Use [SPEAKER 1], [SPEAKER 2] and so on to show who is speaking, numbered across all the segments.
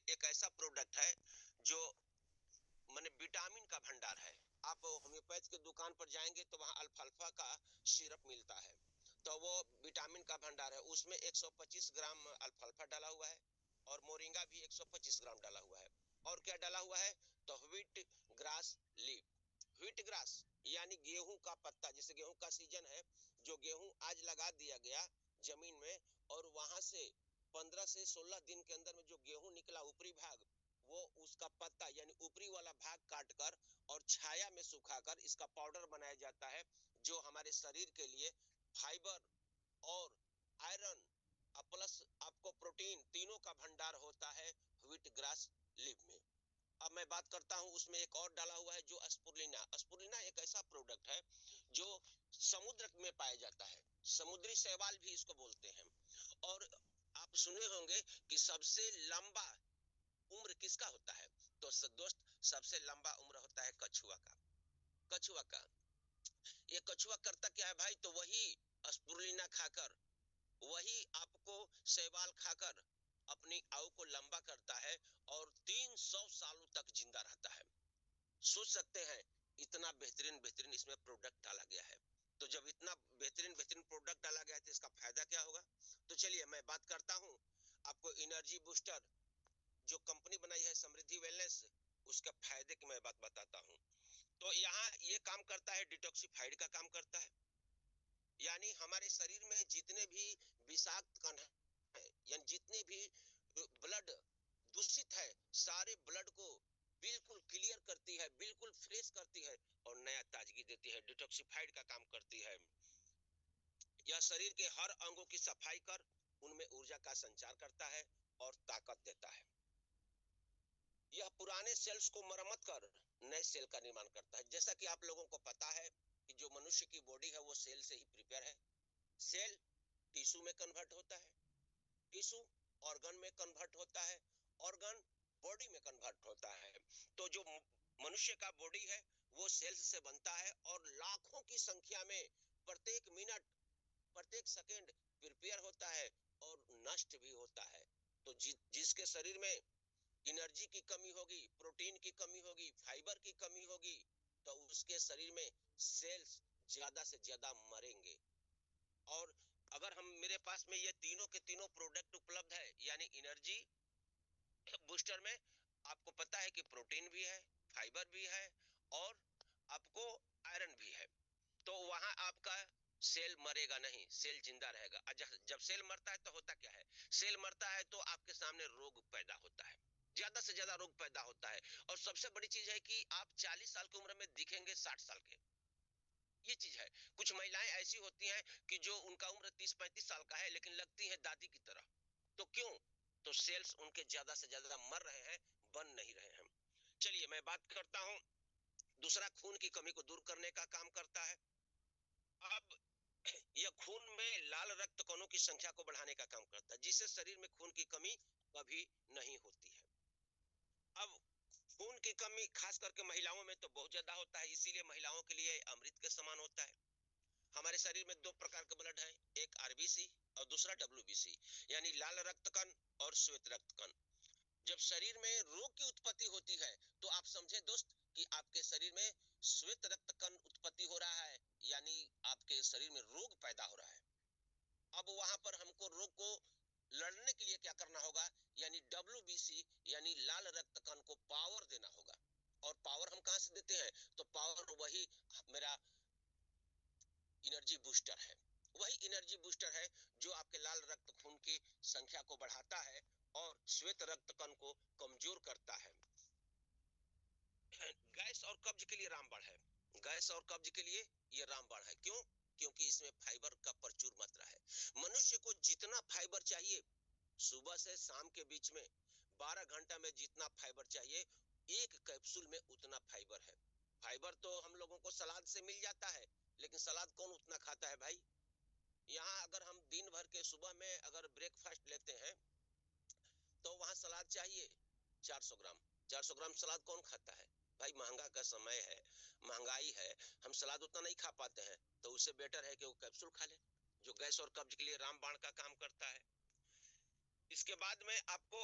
[SPEAKER 1] एक ऐसा प्रोडक्ट है जो माने विटामिन का भंडार है। आप होम्योपैथ की दुकान पर जाएंगे तो वहां अल्फाल्फा का सिरप मिलता है, तो वो विटामिन का भंडार है। उसमें 125 ग्राम अल्फाल्फा डाला हुआ है और मोरिंगा भी 125 ग्राम डाला हुआ है। और क्या डाला हुआ है? तो wheat grass leaf. Wheat grass यानी गेहूं का पत्ता। जैसे गेहूं का सीजन है, जो गेहूं आज लगा दिया गया जमीन में और वहां से 15 से 16 दिन के अंदर में जो गेहूं निकला ऊपरी भाग, वो उसका पत्ता यानी ऊपरी वाला भाग काटकर और छाया में सुखाकर इसका पाउडर बनाया जाता है, जो हमारे शरीर के लिए फाइबर और आयरन प्लस आपको प्रोटीन तीनों का भंडार होता है व्हीट ग्रास लीफ में। अब मैं बात करता हूं, उसमें एक और डाला हुआ है जो स्पुरुलिना। स्पुरुलिना एक ऐसा प्रोडक्ट है जो समुद्र में पाया जाता है, समुद्री शैवाल भी इसको बोलते हैं। और आप सुने होंगे कि सबसे लंबा उम्र किसका होता है? तो दोस्त, सबसे लंबा उम्र होता है कछुआ का। कछुआ का। ये कछुआ करता क्या है भाई? तो वही स्पुरुलिना खाकर, वही आपको शैवाल खाकर अपनी आयु को लंबा करता है और 300 सालों तक जिंदा रहता है। सोच सकते हैं, इतना बेहतरीन बेहतरीन इसमें प्रोडक्ट डाला गया है। तो जब इतना बेहतरीन बेहतरीन प्रोडक्ट डाला गया है तो इसका फायदा क्या होगा? तो चलिए मैं बात करता हूं आपको एनर्जी बूस्टर जो कंपनी बनाई है समृद्धि वेलनेस, उसके फायदे की मैं बात बताता हूँ। तो यहाँ ये काम करता है, डिटॉक्सिफाइड का काम करता है। यानी हमारे शरीर में जितने भी विषाक्त कण है, यानी जितने भी ब्लड दूषित है, सारे ब्लड को बिल्कुल क्लियर करती है, बिल्कुल फ्रेश करती है और नया ताजगी देती है, डिटॉक्सिफाइड का काम करती है। यह शरीर के हर अंगों की सफाई कर उनमें ऊर्जा का संचार करता है और ताकत देता है। यह पुराने सेल्स को मरम्मत कर नए सेल का निर्माण करता है। जैसा कि आप लोगों को पता है कि जो मनुष्य की बॉडी है वो सेल से ही प्रिपेयर है। सेल टिश्यू में कन्वर्ट होता है, टिश्यू ऑर्गन में कन्वर्ट होता है, ऑर्गन बॉडी में कन्वर्ट होता है। तो जो मनुष्य का बॉडी है वो सेल्स से बनता है और लाखों की संख्या में प्रत्येक मिनट, प्रत्येक सेकंड प्रिपेयर होता है और नष्ट भी होता है। तो जिसके शरीर में एनर्जी की कमी होगी, प्रोटीन की कमी होगी, फाइबर की कमी होगी, तो उसके शरीर में सेल्स ज्यादा से ज्यादा मरेंगे। और अगर हम, मेरे पास में ये तीनों के तीनों प्रोडक्ट उपलब्ध है, यानी एनर्जी बूस्टर में आपको पता है कि प्रोटीन भी है, फाइबर भी है और आपको आयरन भी है। तो वहां आपका सेल मरेगा नहीं, सेल जिंदा रहेगा। जब सेल मरता है तो होता क्या है? सेल मरता है तो आपके सामने रोग पैदा होता है, ज्यादा से ज्यादा रोग पैदा होता है। और सबसे बड़ी चीज है कि आप 40 साल की उम्र में दिखेंगे 60 साल के। ये चीज है। कुछ महिलाएं ऐसी होती हैं कि जो उनका उम्र 30-35 साल का है लेकिन लगती है दादी की तरह। तो क्यों? तो सेल्स उनके ज्यादा से ज्यादा मर रहे हैं, बन नहीं रहे हैं। चलिए मैं बात करता हूं, दूसरा खून की कमी को दूर करने का काम करता है। अब यह खून में लाल रक्त कणों की संख्या को बढ़ाने का काम करता है, जिससे शरीर में खून की कमी कभी नहीं होती है। अब खून की कमी खास करके महिलाओं में तो बहुत ज्यादा होता है, इसीलिए महिलाओं के लिए अमृत के समान होता है। हमारे शरीर में दो प्रकार के ब्लड है, एक आरबीसी और दूसरा डब्ल्यूबीसी, यानी लाल रक्त कण और श्वेत रक्त कण। जब शरीर में रोग की उत्पत्ति होती है तो आप समझे दोस्त कि आपके शरीर में श्वेत रक्त कण उत्पत्ति हो रहा है, यानी आपके शरीर में रोग पैदा हो रहा है। अब वहां पर हमको रोग को लड़ने के लिए क्या करना होगा? यानी डब्ल्यूबीसी यानी लाल रक्त कण को पावर देना होगा। और पावर हम कहां से देते हैं? तो पावर वही मेरा एनर्जी बूस्टर है। वही एनर्जी बूस्टर है जो आपके लाल रक्त खून की संख्या को बढ़ाता है और श्वेत रक्त कण को कमजोर करता है। गैस और कब्ज के लिए रामबाण है। गैस और कब्ज के लिए ये रामबाण है। क्यों? क्योंकि इसमें फाइबर का प्रचुर मात्रा है। मनुष्य को जितना फाइबर चाहिए सुबह से शाम के बीच में 12 घंटा में जितना फाइबर चाहिए, एक कैप्सूल में उतना फाइबर है। फाइबर तो हम लोगों को सलाद से मिल जाता है, लेकिन सलाद कौन उतना खाता है भाई? यहाँ अगर हम दिन भर के सुबह में अगर ब्रेकफास्ट लेते हैं तो वहां सलाद चाहिए 400 ग्राम। 400 ग्राम सलाद कौन खाता है भाई? महंगा का समय है, महंगाई है, हम सलाद उतना नहीं खा पाते हैं। तो उससे बेटर है कि वो कैप्सूल खा ले, जो गैस और कब्ज के लिए रामबाण का काम करता है। इसके बाद में आपको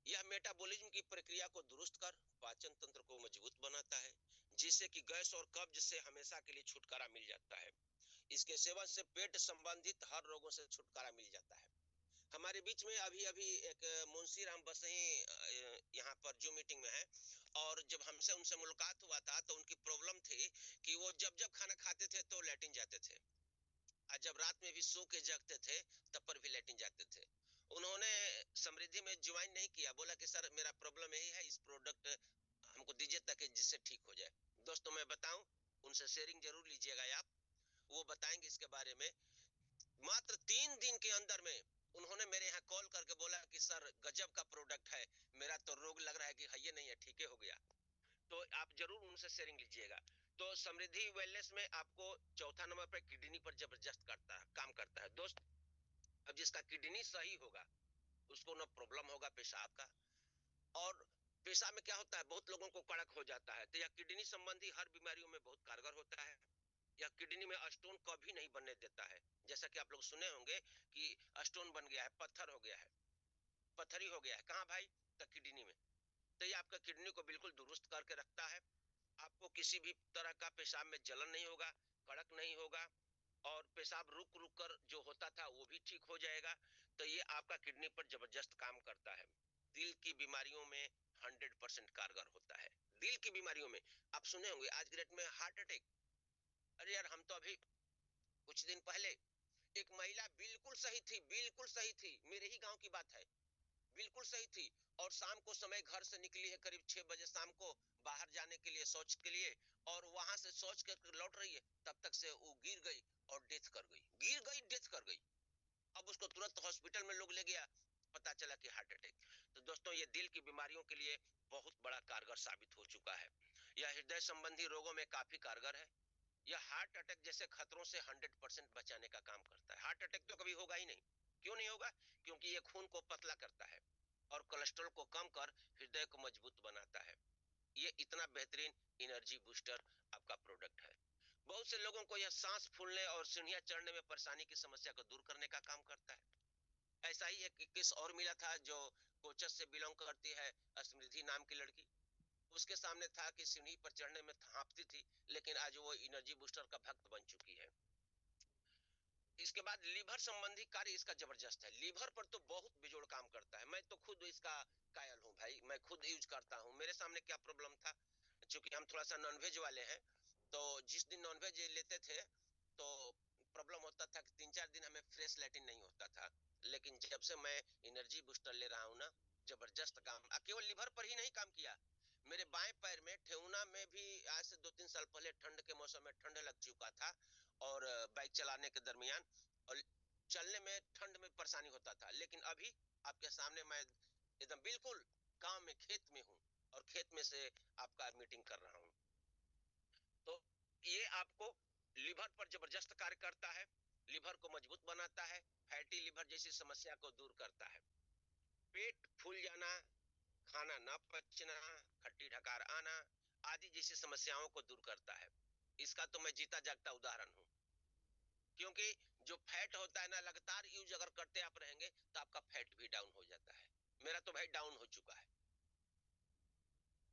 [SPEAKER 1] यह मेटाबॉलिज्म की प्रक्रिया को दुरुस्त कर पाचन तंत्र को मजबूत बनाता है, जिससे कि गैस और कब्ज से हमेशा के लिए छुटकारा मिल जाता है। इसके सेवन से पेट संबंधित हर रोगों से छुटकारा मिल जाता है। हमारे बीच में अभी अभी एक मुंशी राम बसही यहाँ पर जो मीटिंग में है, और जब हमसे उनसे मुलाकात हुआ था तो उनकी प्रॉब्लम थी कि वो जब जब खाना खाते थे तो लैट्रिन जाते थे, और जब रात में भी सो के जगते थे तब पर भी लैट्रिन जाते थे। उन्होंने समृद्धि में ज्वाइन नहीं किया, बोला कि सर मेरा प्रॉब्लम यही है, इस प्रोडक्ट हमको दीजिए ताकि जिससे ठीक हो जाए। दोस्तों मैं बताऊं, उनसे शेयरिंग जरूर लीजिएगा आप, वो बताएंगे इसके बारे में। मात्र 3 दिन के अंदर में उन्होंने मेरे यहाँ कॉल करके बोला कि सर गजब का प्रोडक्ट है, मेरा तो रोग लग रहा है कि है ये नहीं है, ठीक है हो गया। तो आप जरूर उनसे शेयरिंग लीजिएगा। तो समृद्धि वेलनेस में आपको चौथा नंबर पर किडनी पर जबरदस्त करता है, काम करता है दोस्त। अब जिसका किडनी सही होगा उसको ना प्रॉब्लम होगा पेशाब का, और पेशाब में क्या होता है, बहुत लोगों को कड़क हो जाता है, तो यह किडनी संबंधी हर बीमारियों में बहुत कारगर होता है। यह किडनी में स्टोन कभी नहीं बनने देता है। जैसा कि आप लोग सुने होंगे कि स्टोन बन गया है, पत्थर हो गया है, पत्थरी हो गया है, कहाँ भाई, तो किडनी में। तो ये आपका किडनी को बिल्कुल दुरुस्त करके रखता है। आपको किसी भी तरह का पेशाब में जलन नहीं होगा, कड़क नहीं होगा, और पेशाब रुक रुक कर जो होता था वो भी ठीक हो जाएगा। तो ये आपका किडनी पर जबरदस्त काम करता है। दिल की बीमारियों में 100% कारगर होता है। दिल की बीमारियों में आप सुने होंगे आज की डेट में हार्ट अटैक। अरे यार, हम तो अभी कुछ दिन पहले एक महिला बिल्कुल सही थी, बिल्कुल सही थी, मेरे ही गांव की बात है, बिल्कुल सही थी, और शाम को समय घर से निकली है करीब 6 बजे शाम को, बाहर जाने के लिए शौच के लिए, और वहां से शौच कर लौट रही है, तब तक से वो गिर गई और डेथ कर गई, गिर गई डेथ कर गई। अब उसको तुरंत हॉस्पिटल में लोग ले गया, पता चला कि हार्ट अटैक। तो दोस्तों ये दिल की बीमारियों के लिए बहुत बड़ा कारगर साबित हो चुका है। यह हृदय संबंधी रोगों में काफी कारगर है। यह हार्ट अटैक जैसे खतरों से 100% बचाने का काम करता है। हार्ट अटैक तो कभी होगा ही नहीं। क्यों नहीं होगा? क्योंकि ये खून को पतला करता है और कोलेस्ट्रॉल को कम कर हृदय को मजबूत बनाता है। ये इतना बेहतरीन एनर्जी बूस्टर आपका प्रोडक्ट है। बहुत से लोगों को यह सांस फूलने और सीढ़ियां चढ़ने में परेशानी की समस्या को दूर करने का काम करता है। ऐसा ही एक केस और मिला था जो कोचस से बिलोंग करती है, स्मृति नाम की लड़की। उसके सामने था कि सीढ़ी पर चढ़ने में हांफती थी, लेकिन आज वो एनर्जी बूस्टर का भक्त बन चुकी है। इसके बाद लीवर संबंधी कार्य इसका जबरदस्त है। लीवर पर तो बहुत बेजोड़ काम करता है। मैं तो खुद इसका कायल हूँ भाई, मैं खुद यूज करता हूँ। मेरे सामने क्या प्रॉब्लम था, चूंकि हम थोड़ा सा नॉनवेज वाले हैं, तो जिस दिन नॉनवेज लेते थे तो प्रॉब्लम होता था कि 3-4 दिन हमें फ्रेश लैटिन नहीं होता था। लेकिन जब से मैं एनर्जी बूस्टर ले रहा हूँ ना, जबरदस्त काम, केवल लिवर पर ही नहीं काम किया, मेरे बाएं पैर में ठेहुना में भी आज से 2-3 साल पहले ठंड के मौसम में ठंड लग चुका था, और बाइक चलाने के दरमियान, और चलने में ठंड में परेशानी होता था। लेकिन अभी आपके सामने मैं एकदम बिल्कुल गांव में खेत में हूँ, और खेत में से आपका मीटिंग कर रहा हूँ। तो ये आपको लिवर पर जबरदस्त कार्य करता है, लिवर को मजबूत बनाता है, फैटी लिवर जैसी समस्या को दूर करता है। पेट फूल जाना, खाना न पचना, खट्टी ढकार आना आदि जैसी समस्याओं को दूर करता है। इसका तो मैं जीता जागता उदाहरण हूँ। क्योंकि जो फैट होता है ना, लगातार यूज अगर करते आप रहेंगे तो आपका फैट भी डाउन हो जाता है। मेरा तो भाई डाउन हो चुका है।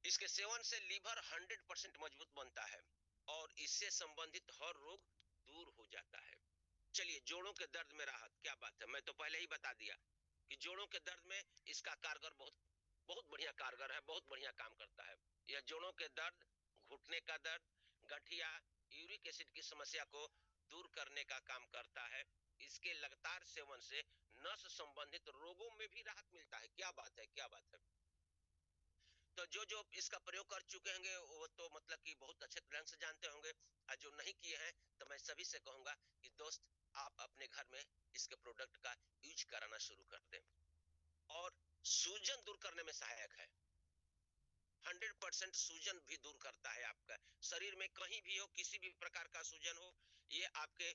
[SPEAKER 1] इसके सेवन से लीवर 100% मजबूत बनता है, और इससे संबंधित हर रोग दूर हो जाता है। चलिए, जोड़ों के दर्द में राहत, क्या बात है, मैं तो पहले ही बता दिया कि जोड़ों के दर्द में इसका कारगर बहुत बहुत बढ़िया कारगर है, बहुत बढ़िया काम करता है। यह जोड़ों के दर्द, घुटने का दर्द, गठिया, यूरिक एसिड की समस्या को दूर करने का काम करता है। इसके लगातार सेवन से नस संबंधित रोगों में भी राहत मिलता है। क्या बात है, क्या बात है। तो जो जो इसका प्रयोग कर चुके होंगे वो तो मतलब कि बहुत अच्छे ढंग से जानते होंगे, और जो नहीं किए हैं तो मैं सभी से कहूंगा कि दोस्त, आप अपने घर में इसके प्रोडक्ट का यूज कराना शुरू कर दें, और सूजन दूर करने में सहायक है। 100% सूजन भी दूर करता है। आपका शरीर में कहीं भी हो, किसी भी प्रकार का सूजन हो, ये आपके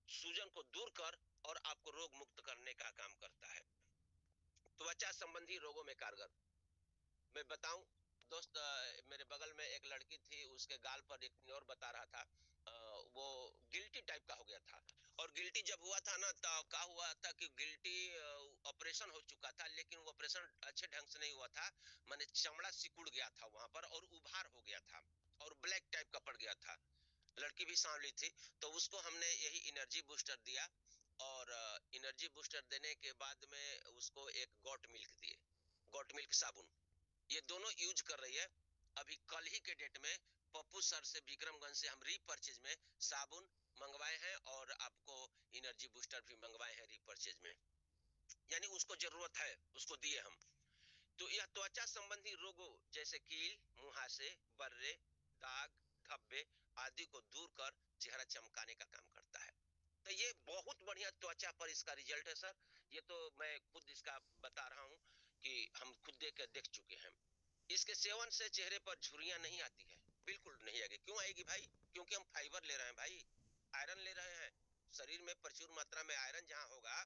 [SPEAKER 1] सूजन को दूर कर और आपको रोग मुक्त करने का काम करता है। त्वचा संबंधी रोगों में कारगर। मैं बताऊं दोस्त, मेरे बगल में एक लड़की थी, उसके गाल पर एक और बता रहा था, वो गिल्टी टाइप का हो गया था। और गिल्टी जब हुआ था ना, तो क्या हुआ था कि गिल्टी ऑपरेशन ऑपरेशन हो चुका था, लेकिन वो ऑपरेशन अच्छे ढंग से नहीं हुआ था, माने चमड़ा सिकुड़ गया था वहां पर और उभार हो गया था और ब्लैक टाइप का पड़ गया था। लड़की भी सांवली थी, तो उसको हमने यही एनर्जी बूस्टर दिया और एनर्जी बूस्टर देने के बाद में उसको एक गॉट मिल्क दिए, गॉट मिल्क साबुन, ये दोनों यूज कर रही है। अभी कल ही के डेट में पप्पू सर से विक्रमगंज से हम रीपर्चेज में साबुन मंगवाए हैं और आपको एनर्जी बूस्टर भी मंगवाए हैं रीपर्चेज में, यानी उसको जरूरत है, उसको दिए हम। तो यह त्वचा संबंधी रोगों जैसे कील, मुहासे, बर्रे, दाग, धब्बे आदि को दूर कर चेहरा चमकाने का काम करता है। तो ये बहुत बढ़िया त्वचा पर इसका रिजल्ट है सर। ये तो मैं खुद इसका बता रहा हूँ कि हम खुद देख चुके हैं। इसके सेवन से चेहरे पर झुर्रियां नहीं आती है, बिल्कुल नहीं आएगी। क्यों आएगी भाई? क्योंकि हम फाइबर ले रहे हैं भाई, आयरन ले रहे हैं। शरीर में प्रचुर मात्रा में आयरन जहां होगा,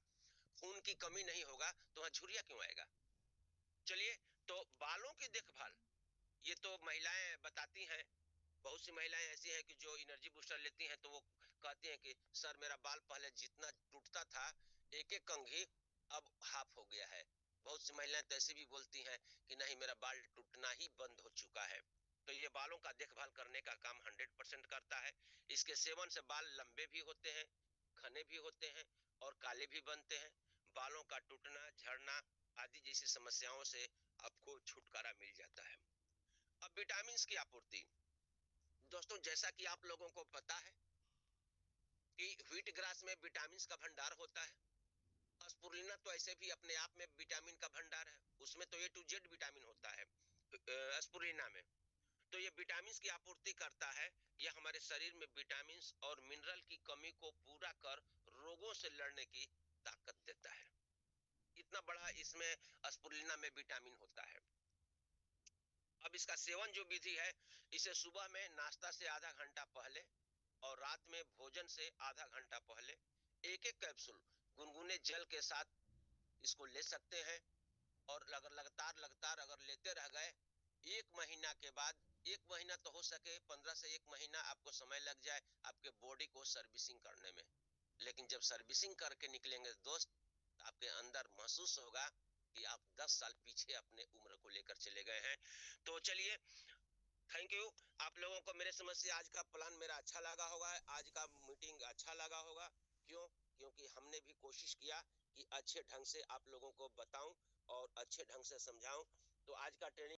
[SPEAKER 1] खून की कमी नहीं होगा, तो वहां झुर्रिया क्यों आएगा? चलिए, तो बालों की देखभाल ये तो महिलाएं बताती हैं। बहुत सी महिलाएं ऐसी हैं कि जो एनर्जी बूस्टर लेती हैं तो वो कहती हैं कि सर मेरा बाल पहले जितना टूटता था एक एक कंघी, अब हाफ हो गया है। बहुत सी महिलाएं तो ऐसी भी बोलती हैं कि नहीं मेरा बाल टूटना ही बंद हो चुका है। तो ये बालों का देखभाल करने का काम 100% करता है। इसके सेवन से बाल लंबे भी होते हैं, घने भी होते हैं और काले भी बनते हैं। बालों का टूटना, झड़ना आदि जैसी समस्याओं से आपको छुटकारा मिल जाता है। अब विटामिन की आपूर्ति, दोस्तों जैसा कि आप लोगों को पता है कि व्हीट ग्रास में विटामिन का भंडार होता है। स्पुरुलिना तो ऐसे भी अपने आप में विटामिन का भंडार है, उसमें तो ए टू जेड विटामिन होता है स्पुरुलिना में। तो ये विटामिन की आपूर्ति करता है। यह हमारे शरीर में विटामिन और मिनरल की कमी को पूरा कर रोगों से लड़ने की ताकत देता है। इतना बड़ा इसमें स्पुरुलिना में विटामिन होता है। अब इसका सेवन जो विधि है, इसे सुबह में नाश्ता से आधा घंटा पहले और रात में भोजन से आधा घंटा पहले एक एक कैप्सूल गुनगुने जल के साथ इसको ले सकते हैं। और अगर लगातार लगातार अगर लेते रह गए, 1 महीना के बाद, 1 महीना तो हो सके 15 से 1 महीना आपको समय लग जाए आपके बॉडी को सर्विसिंग करने में, लेकिन जब सर्विसिंग करके निकलेंगे दोस्त, आपके अंदर महसूस होगा कि आप 10 साल पीछे अपने उम्र को लेकर चले गए हैं। तो चलिए, थैंक यू। आप लोगों को मेरे समझ से आज का प्लान मेरा अच्छा लगा होगा, आज का मीटिंग अच्छा लगा होगा। क्यों? क्योंकि हमने भी कोशिश किया कि अच्छे ढंग से आप लोगों को बताऊं और अच्छे ढंग से समझाऊं। तो आज का ट्रेनिंग